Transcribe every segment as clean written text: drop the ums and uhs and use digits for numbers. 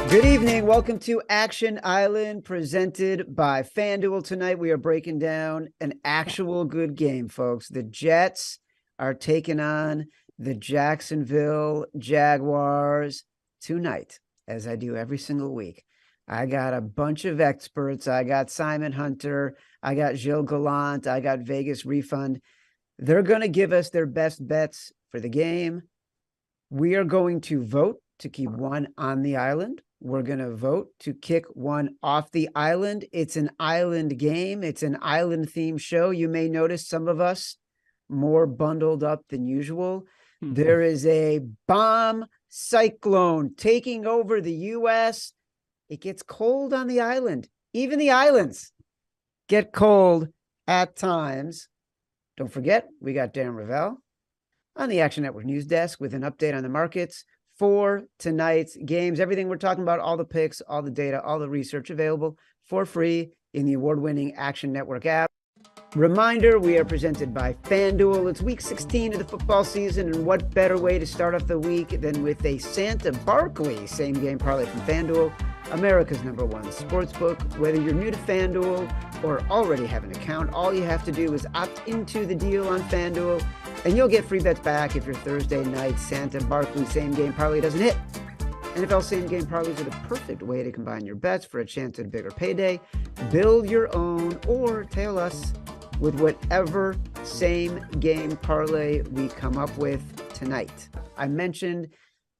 Good evening. Welcome to Action Island, presented by FanDuel. Tonight, we are breaking down an actual good game, folks. The Jets are taking on the Jacksonville Jaguars tonight, as I do every single week. I got a bunch of experts. I got Simon Hunter. I got Gilles Gallant. I got Vegas Refund. They're going to give us their best bets for the game. We are going to vote to keep one on the island. We're going to vote to kick one off the island. It's an island game. It's an island themed show. You may notice some of us more bundled up than usual. There is a bomb cyclone taking over the U.S. It gets cold on the island. Even the islands get cold at times. Don't forget, we got Dan Ravel on the Action Network news desk with an update on the markets for tonight's games. Everything we're talking about, all the picks, all the data, all the research available for free in the award-winning Action Network app. Reminder, we are presented by FanDuel. It's week 16 of the football season, and what better way to start off the week than with a Santa Barkley same-game parlay from FanDuel, America's #1 sportsbook. Whether you're new to FanDuel or already have an account, all you have to do is opt into the deal on FanDuel, and you'll get free bets back if your Thursday night Santa Barkley same-game parlay doesn't hit. NFL same-game parlays are the perfect way to combine your bets for a chance at a bigger payday. Build your own or tail us with whatever same-game parlay we come up with tonight. I mentioned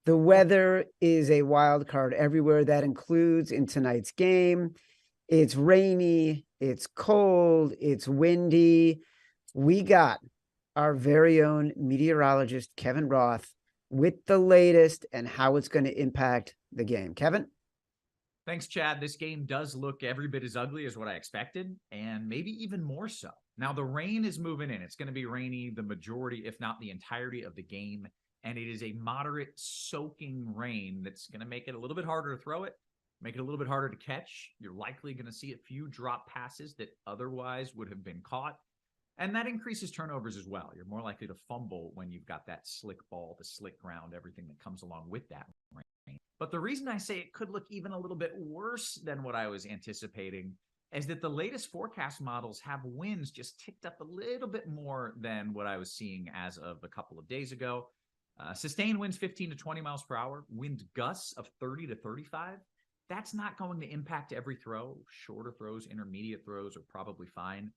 the weather is a wild card everywhere. That includes in tonight's game. It's rainy, it's cold, it's windy. We got our very own meteorologist, Kevin Roth, with the latest and how it's going to impact the game. Kevin? Thanks, Chad. This game does look every bit as ugly as what I expected, and maybe even more so. Now, the rain is moving in. It's going to be rainy the majority, if not the entirety of the game, and it is a moderate soaking rain that's going to make it a little bit harder to throw it, make it a little bit harder to catch. You're likely going to see a few drop passes that otherwise would have been caught. And that increases turnovers as well. You're more likely to fumble when you've got that slick ball, the slick ground, everything that comes along with that rain. But the reason I say it could look even a little bit worse than what I was anticipating is that the latest forecast models have winds just ticked up a little bit more than what I was seeing as of a couple of days ago. Sustained winds 15 to 20 miles per hour, wind gusts of 30 to 35. That's not going to impact every throw. Shorter throws, intermediate throws are probably fine.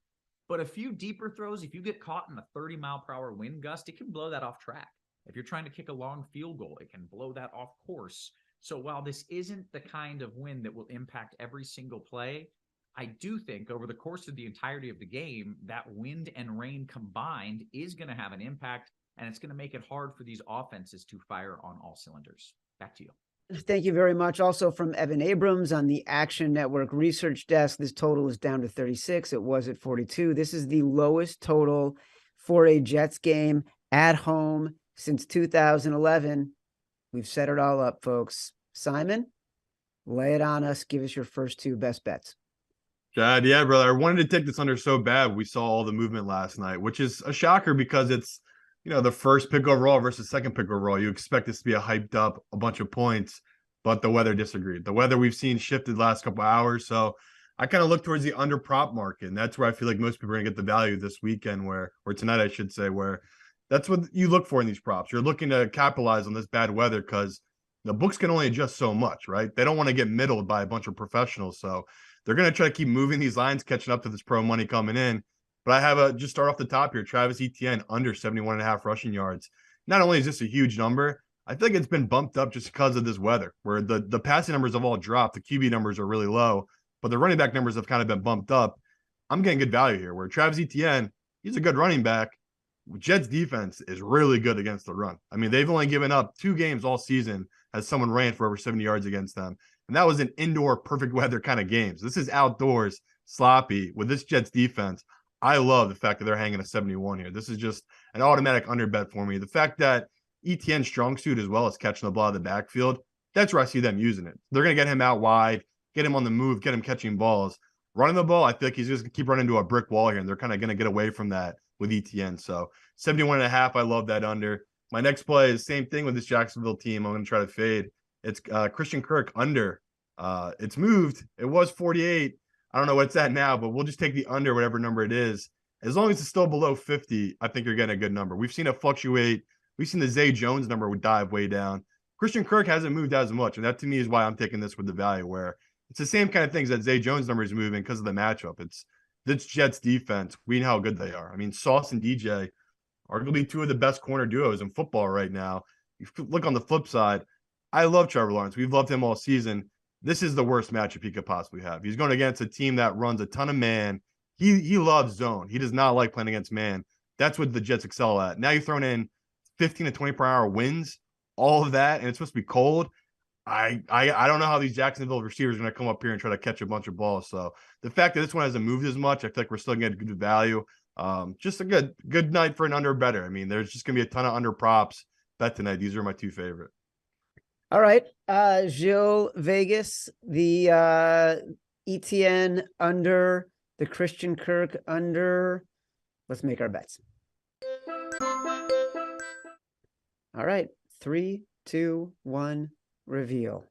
But a few deeper throws, if you get caught in a 30-mile-per-hour wind gust, it can blow that off track. If you're trying to kick a long field goal, it can blow that off course. So while this isn't the kind of wind that will impact every single play, I do think over the course of the entirety of the game, that wind and rain combined is going to have an impact, and it's going to make it hard for these offenses to fire on all cylinders. Back to you. Thank you very much. Also from Evan Abrams on the Action Network research desk, this total is down to 36. It was at 42. This is the lowest total for a Jets game at home since 2011. We've set it all up, folks. Simon, lay it on us. Give us your first two best bets. Chad, yeah, brother. I wanted to take this under so bad. We saw all the movement last night, which is a shocker because it's, the first pick overall versus second pick overall. You expect this to be a hyped up, a bunch of points, but the weather disagreed. The weather we've seen shifted the last couple of hours. So I kind of look towards the under prop market. And that's where I feel like most people are going to get the value this weekend or tonight, I should say, where that's what you look for in these props. You're looking to capitalize on this bad weather because the books can only adjust so much, right? They don't want to get middled by a bunch of professionals. So they're going to try to keep moving these lines, catching up to this pro money coming in. But I have just start off the top here. Travis Etienne under 71.5 rushing yards. Not only is this a huge number, I think it's been bumped up just because of this weather, where the passing numbers have all dropped. The QB numbers are really low, but the running back numbers have kind of been bumped up. I'm getting good value here, where Travis Etienne, he's a good running back. Jets defense is really good against the run. I mean, they've only given up 2 games all season as someone ran for over 70 yards against them. And that was an indoor perfect weather kind of games. This is outdoors, sloppy. With this Jets defense, I love the fact that they're hanging a 71 here. This is just an automatic under bet for me. The fact that Etienne's strong suit as well as catching the ball in the backfield, that's where I see them using it. They're going to get him out wide, get him on the move, get him catching balls. Running the ball, I feel like he's just going to keep running into a brick wall here, and they're kind of going to get away from that with Etienne. So 71.5, I love that under. My next play is same thing with this Jacksonville team. I'm going to try to fade. It's Christian Kirk under. It's moved. It was 48. I don't know what it's at now, but we'll just take the under, whatever number it is. As long as it's still below 50, I think you're getting a good number. We've seen it fluctuate. We've seen the Zay Jones number would dive way down. Christian Kirk hasn't moved as much, and that to me is why I'm taking this with the value, where it's the same kind of things that Zay Jones number is moving because of the matchup. It's this Jets defense. We know how good they are. I mean, Sauce and DJ, arguably two of the best corner duos in football right now. You look on the flip side, I love Trevor Lawrence. We've loved him all season. This is the worst matchup he could possibly have. He's going against a team that runs a ton of man. He loves zone. He does not like playing against man. That's what the Jets excel at. Now you're throwing in 15 to 20 per hour winds, all of that, and it's supposed to be cold. I don't know how these Jacksonville receivers are going to come up here and try to catch a bunch of balls. So the fact that this one hasn't moved as much, I feel like we're still getting good value. Just a good night for an under better. I mean, there's just going to be a ton of under props bet tonight. These are my two favorite. All right. Gilles, Vegas, the ETN under, the Christian Kirk under. Let's make our bets. All right. 3, 2, 1, reveal.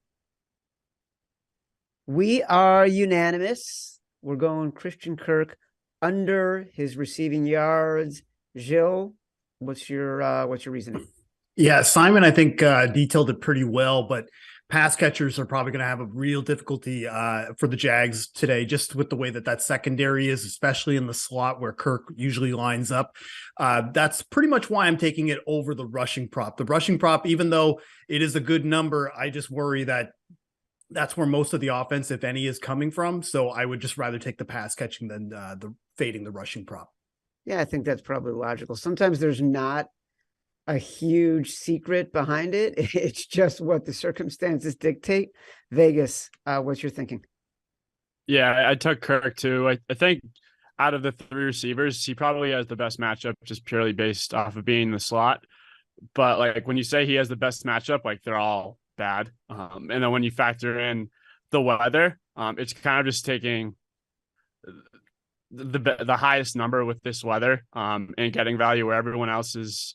We are unanimous. We're going Christian Kirk under his receiving yards. Gilles, what's your reasoning? Yeah, Simon, I think detailed it pretty well, but pass catchers are probably going to have a real difficulty for the Jags today, just with the way that secondary is, especially in the slot where Kirk usually lines up. That's pretty much why I'm taking it over the rushing prop. The rushing prop, even though it is a good number, I just worry that that's where most of the offense, if any, is coming from. So I would just rather take the pass catching than the fading the rushing prop. Yeah, I think that's probably logical. Sometimes there's not a huge secret behind it. It's just what the circumstances dictate. Vegas, what's your thinking? Yeah, I took Kirk too. I think out of the three receivers, he probably has the best matchup just purely based off of being in the slot. But like when you say he has the best matchup, like they're all bad. And then when you factor in the weather, it's kind of just taking the highest number with this weather and getting value where everyone else is.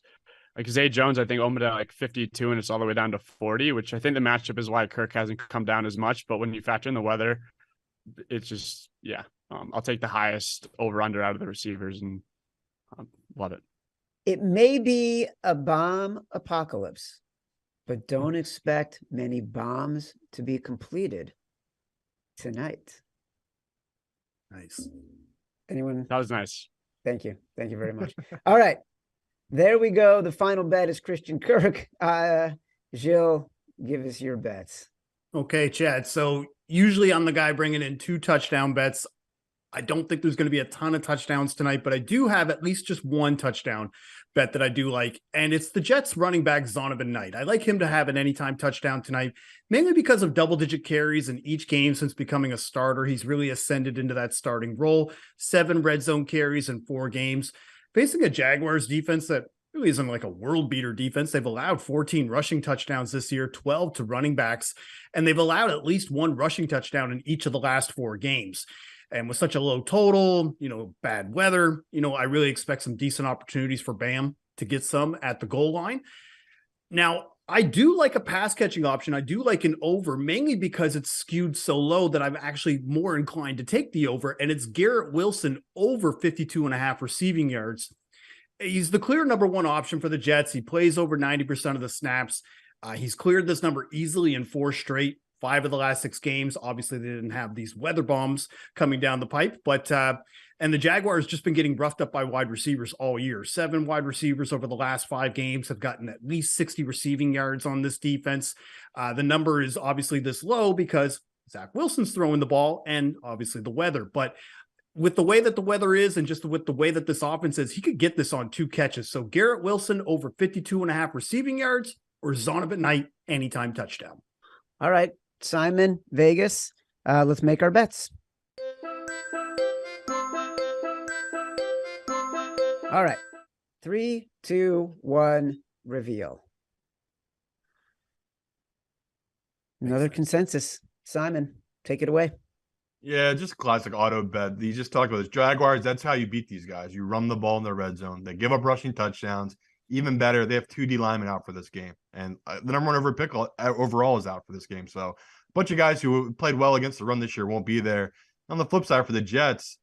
Like Zay Jones, I think opened at like 52 and it's all the way down to 40, which I think the matchup is why Kirk hasn't come down as much. But when you factor in the weather, it's just, I'll take the highest over under out of the receivers and love it. It may be a bomb apocalypse, but don't expect many bombs to be completed tonight. Nice. Anyone? That was nice. Thank you. Thank you very much. All right. There we go. The final bet is Christian Kirk. Gilles, give us your bets. Okay, Chad. So usually I'm the guy bringing in 2 touchdown bets. I don't think there's going to be a ton of touchdowns tonight, but I do have at least just 1 touchdown bet that I do like, and it's the Jets running back Zonovan Knight. I like him to have an anytime touchdown tonight, mainly because of double-digit carries in each game since becoming a starter. He's really ascended into that starting role. 7 red zone carries in 4 games. Facing a Jaguars defense that really isn't like a world beater defense. They've allowed 14 rushing touchdowns this year, 12 to running backs, and they've allowed at least 1 rushing touchdown in each of the last 4 games. And with such a low total, bad weather, I really expect some decent opportunities for Bam to get some at the goal line. Now, I do like a pass catching option. I do like an over, mainly because it's skewed so low that I'm actually more inclined to take the over. And it's Garrett Wilson over 52.5 receiving yards. He's the clear number 1 option for the Jets. He plays over 90% of the snaps. He's cleared this number easily in 4 straight, 5 of the last 6 games. Obviously, they didn't have these weather bombs coming down the pipe, but and the Jaguars just been getting roughed up by wide receivers all year. 7 wide receivers over the last 5 games have gotten at least 60 receiving yards on this defense. The number is obviously this low because Zach Wilson's throwing the ball and obviously the weather. But with the way that the weather is and just with the way that this offense is, he could get this on 2 catches. So Garrett Wilson over 52.5 receiving yards or Zonovan Knight anytime touchdown. All right, Simon, Vegas, let's make our bets. All right. 3, 2, 1, reveal. Another consensus. Simon, take it away. Yeah, just classic auto bet. You just talked about this. Jaguars, that's how you beat these guys. You run the ball in the red zone. They give up rushing touchdowns. Even better, they have 2 D linemen out for this game, and the number one overall is out for this game. So a bunch of guys who played well against the run this year won't be there. On the flip side for the Jets,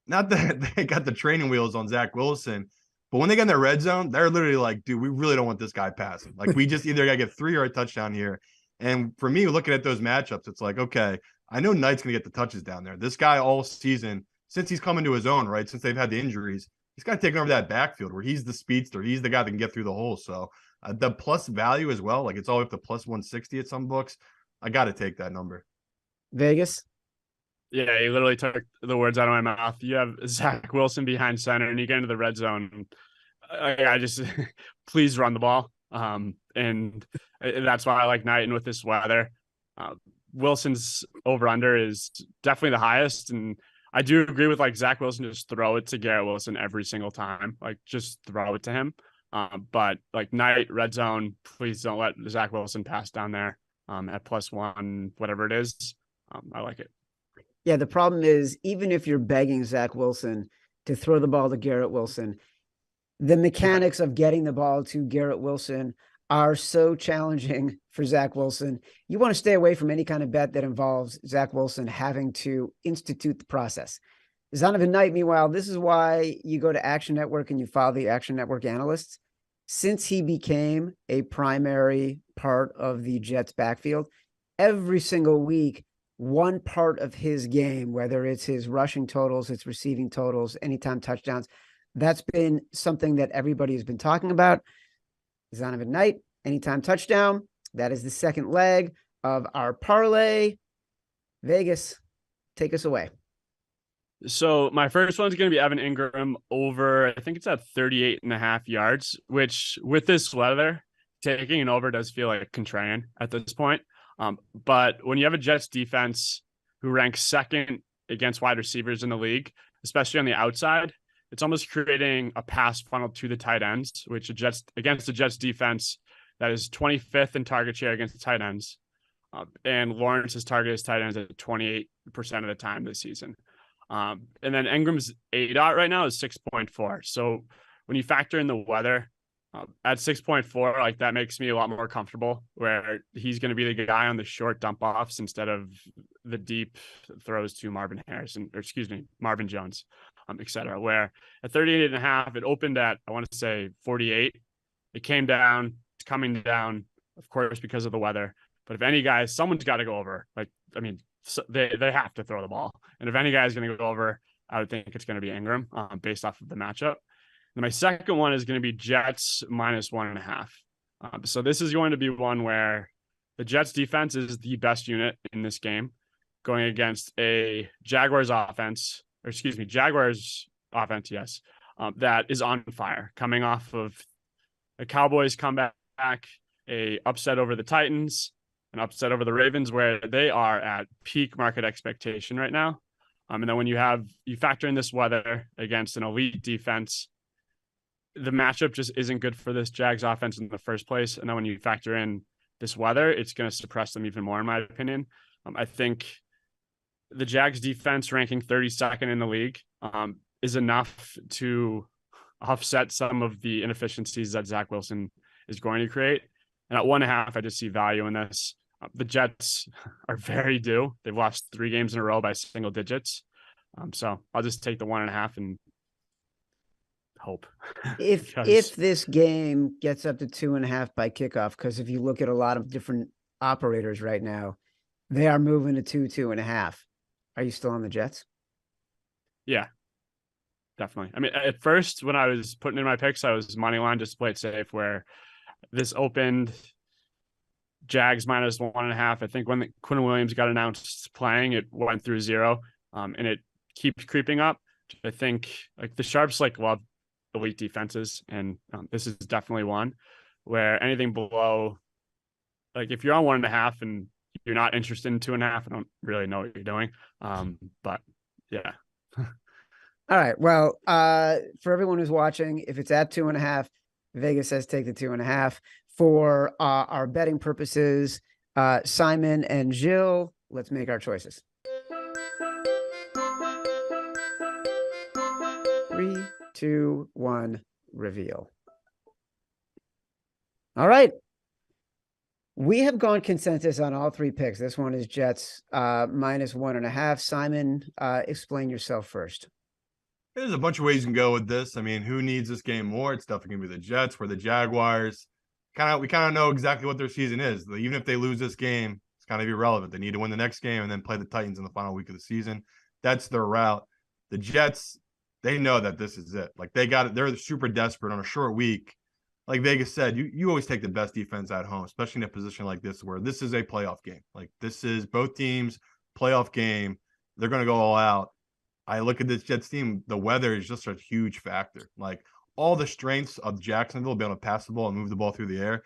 not that they got the training wheels on Zach Wilson, but when they get in their red zone, they're literally like, dude, we really don't want this guy passing. Like, we just either got to get 3 or a touchdown here. And for me, looking at those matchups, it's like, okay, I know Knight's going to get the touches down there. This guy all season, since he's come into his own, right, since they've had the injuries, he's got to take over that backfield where he's the speedster. He's the guy that can get through the hole. So the plus value as well, like it's all up to plus 160 at some books. I got to take that number. Vegas? Yeah, you literally took the words out of my mouth. You have Zach Wilson behind center, and you get into the red zone. I just please run the ball. And that's why I like Knighton with this weather. Wilson's over under is definitely the highest, and I do agree with like Zach Wilson. Just throw it to Garrett Wilson every single time. Like just throw it to him. But like Knight red zone, please don't let Zach Wilson pass down there. At plus 1, whatever it is. I like it. Yeah, the problem is, even if you're begging Zach Wilson to throw the ball to Garrett Wilson, the mechanics of getting the ball to Garrett Wilson are so challenging for Zach Wilson. You want to stay away from any kind of bet that involves Zach Wilson having to institute the process. Zonovan Knight, meanwhile, this is why you go to Action Network and you follow the Action Network analysts. Since he became a primary part of the Jets backfield, every single week, one part of his game, whether it's his rushing totals, its receiving totals, anytime touchdowns, that's been something that everybody has been talking about. Zonovan Knight, anytime touchdown. That is the second leg of our parlay. Vegas, take us away. So my first one's going to be Evan Ingram over, I think it's at 38.5 yards, which with this weather, taking an over does feel like contrarian at this point. But when you have a Jets defense who ranks second against wide receivers in the league, especially on the outside, it's almost creating a pass funnel to the tight ends, which against the Jets defense that is 25th in target share against the tight ends. And Lawrence has targeted his tight ends at 28% of the time this season. And then Ingram's ADOT right now is 6.4. So when you factor in the weather at 6.4, like that makes me a lot more comfortable where he's going to be the guy on the short dump offs instead of the deep throws to Marvin Jones, et cetera, where at 38.5, it opened at, I want to say 48. It came down, it's coming down, of course, because of the weather. But if any guys, someone's got to go over. Like, I mean, they have to throw the ball. And if any guy is going to go over, I would think it's going to be Ingram based off of the matchup. And my second one is going to be Jets minus 1.5. So this is going to be one where the Jets defense is the best unit in this game going against a Jaguars offense, yes, that is on fire, coming off of a Cowboys comeback, a upset over the Titans, an upset over the Ravens, where they are at peak market expectation right now. And then when you factor in this weather against an elite defense, the matchup just isn't good for this Jags offense in the first place. And then when you factor in this weather, it's going to suppress them even more, in my opinion. I think the Jags defense ranking 32nd in the league is enough to offset some of the inefficiencies that Zach Wilson is going to create. And at 1.5, I just see value in this. The Jets are very due. They've lost 3 games in a row by single digits. So I'll just take the 1.5 and hope. If this game gets up to 2.5 by kickoff, because if you look at a lot of different operators right now, they are moving to 2.5. Are you still on the Jets? Yeah, definitely. I mean, at first when I was putting in my picks, I was money line just to play it safe, where this opened Jags minus 1.5. I think when Quinn Williams got announced playing, it went through 0, and it keeps creeping up. I think like the Sharps love elite defenses, and this is definitely one where anything below, like if you're on 1.5 and you're not interested in 2.5, I don't really know what you're doing. But yeah. All right. Well, for everyone who's watching, if it's at 2.5, Vegas says take the 2.5. For our betting purposes, Simon and Gilles, let's make our choices. 3, 2, 1, reveal. All right. We have gone consensus on all three picks. This one is Jets -1.5. Simon, explain yourself first. There's a bunch of ways you can go with this. I mean, who needs this game more? It's definitely gonna be the Jets. We're the Jaguars. We kind of know exactly what their season is. Even if they lose this game, it's kind of irrelevant. They need to win the next game and then play the Titans in the final week of the season. That's their route. The Jets, they know that this is it. Like, they got it. They're super desperate on a short week. Like Vegas said, you always take the best defense at home, especially in a position like this where this is a playoff game. Like, this is both teams' playoff game. They're going to go all out. I look at this Jets team, the weather is just a huge factor. Like, all the strengths of Jacksonville being able to pass the ball and move the ball through the air.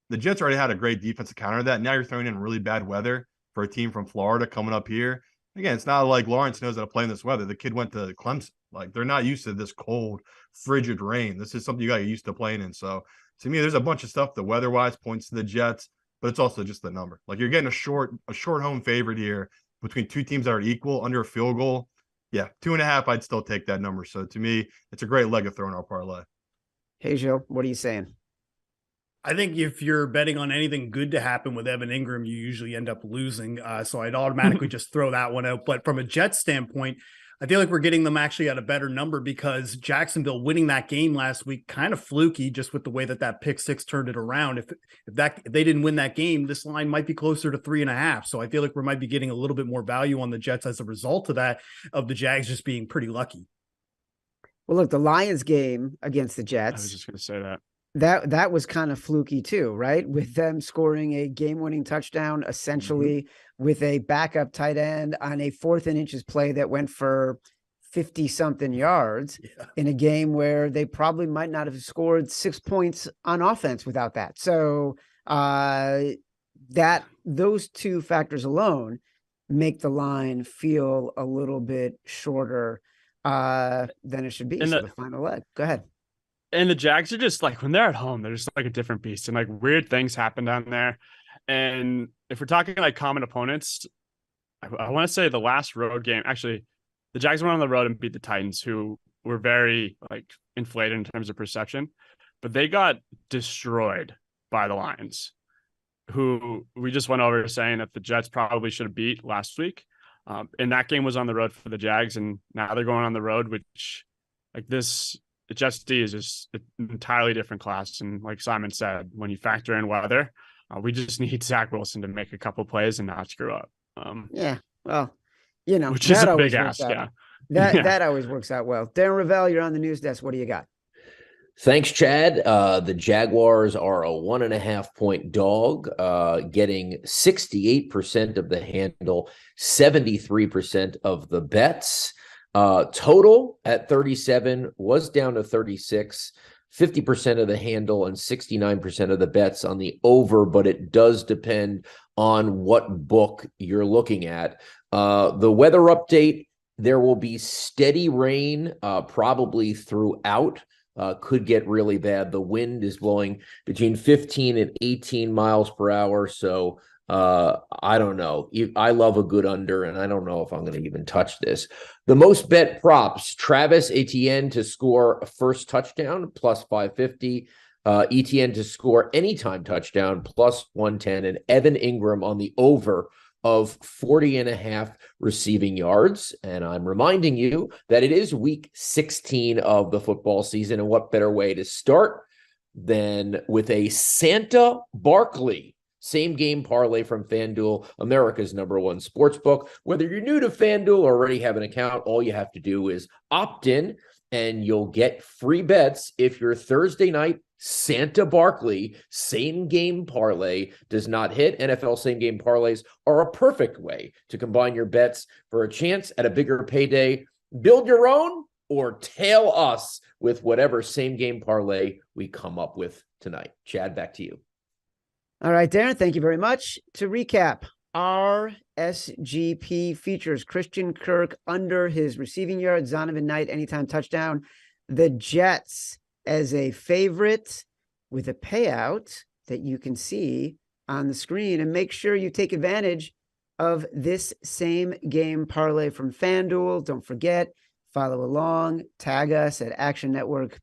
The Jets already had a great defense to counter that. Now you're throwing in really bad weather for a team from Florida coming up here. Again, it's not like Lawrence knows how to play in this weather. The kid went to Clemson. Like, they're not used to this cold, frigid rain. This is something you got to get used to playing in. So, to me, there's a bunch of stuff that weather-wise points to the Jets, but it's also just the number. Like, you're getting a short home favorite here between two teams that are equal under a field goal. Yeah, 2.5, I'd still take that number. So, to me, it's a great leg of throwing our parlay. Hey, Gilles, what are you saying? I think if you're betting on anything good to happen with Evan Ingram, you usually end up losing. So I'd automatically just throw that one out. But from a Jets standpoint, I feel like we're getting them actually at a better number because Jacksonville winning that game last week, kind of fluky, just with the way that pick six turned it around. If they didn't win that game, this line might be closer to 3.5. So I feel like we might be getting a little bit more value on the Jets as a result of that, of the Jags just being pretty lucky. Well, look, the Lions game against the Jets. I was just going to say that. That was kind of fluky too, right? With them scoring a game-winning touchdown, essentially with a backup tight end on a 4th and inches play that went for 50-something yards in a game where they probably might not have scored 6 points on offense without that. So those two factors alone make the line feel a little bit shorter than it should be. So the final leg. Go ahead. And the Jags are just like, when they're at home, they're just like a different beast, and like weird things happen down there. And if we're talking like common opponents, I want to say the last road game, actually, the Jags went on the road and beat the Titans, who were very like inflated in terms of perception, but they got destroyed by the Lions, who we just went over saying that the Jets probably should have beat last week. And that game was on the road for the Jags, and now they're going on the road, which like this. The Jets D is just an entirely different class. And like Simon said, when you factor in weather, we just need Zach Wilson to make a couple plays and not screw up. Yeah, well, you know, which is a big ask. Yeah. That always works out well. Darren Ravel, you're on the news desk. What do you got? Thanks, Chad. The Jaguars are a 1.5-point dog, getting 68% of the handle, 73% of the bets. Total at 37 was down to 36, 50% of the handle and 69% of the bets on the over, but it does depend on what book you're looking at. The weather update, there will be steady rain probably throughout. Could get really bad. The wind is blowing between 15 and 18 miles per hour. So I don't know. I love a good under, and I don't know if I'm going to even touch this. The most bet props, Travis Etienne to score a first touchdown, plus 550. Etienne to score anytime touchdown, plus 110. And Evan Ingram on the over of 40.5 receiving yards. And I'm reminding you that it is week 16 of the football season. And what better way to start than with a Santa Barkley same game parlay from FanDuel, America's #1 sportsbook. Whether you're new to FanDuel or already have an account, all you have to do is opt in and you'll get free bets if your Thursday night Santa Barkley same game parlay does not hit. NFL same game parlays are a perfect way to combine your bets for a chance at a bigger payday. Build your own or tail us with whatever same game parlay we come up with tonight. Chad, back to you. All right, Darren, thank you very much. To recap, our SGP features Christian Kirk under his receiving yards, Zonovan Knight anytime touchdown, the Jets as a favorite with a payout that you can see on the screen. And make sure you take advantage of this same game parlay from FanDuel. Don't forget, follow along, tag us at Action Network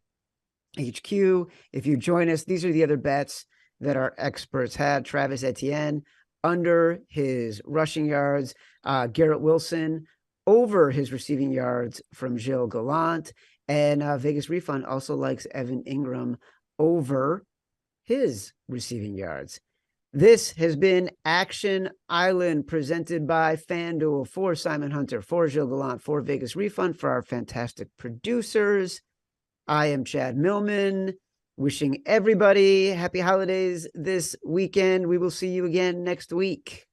HQ. If you join us, these are the other bets that our experts had. Travis Etienne under his rushing yards, Garrett Wilson over his receiving yards from Gilles Gallant, and Vegas Refund also likes Evan Ingram over his receiving yards. This has been Action Island presented by FanDuel for Simon Hunter, for Gilles Gallant, for Vegas Refund, for our fantastic producers. I am Chad Millman, wishing everybody happy holidays this weekend. We will see you again next week.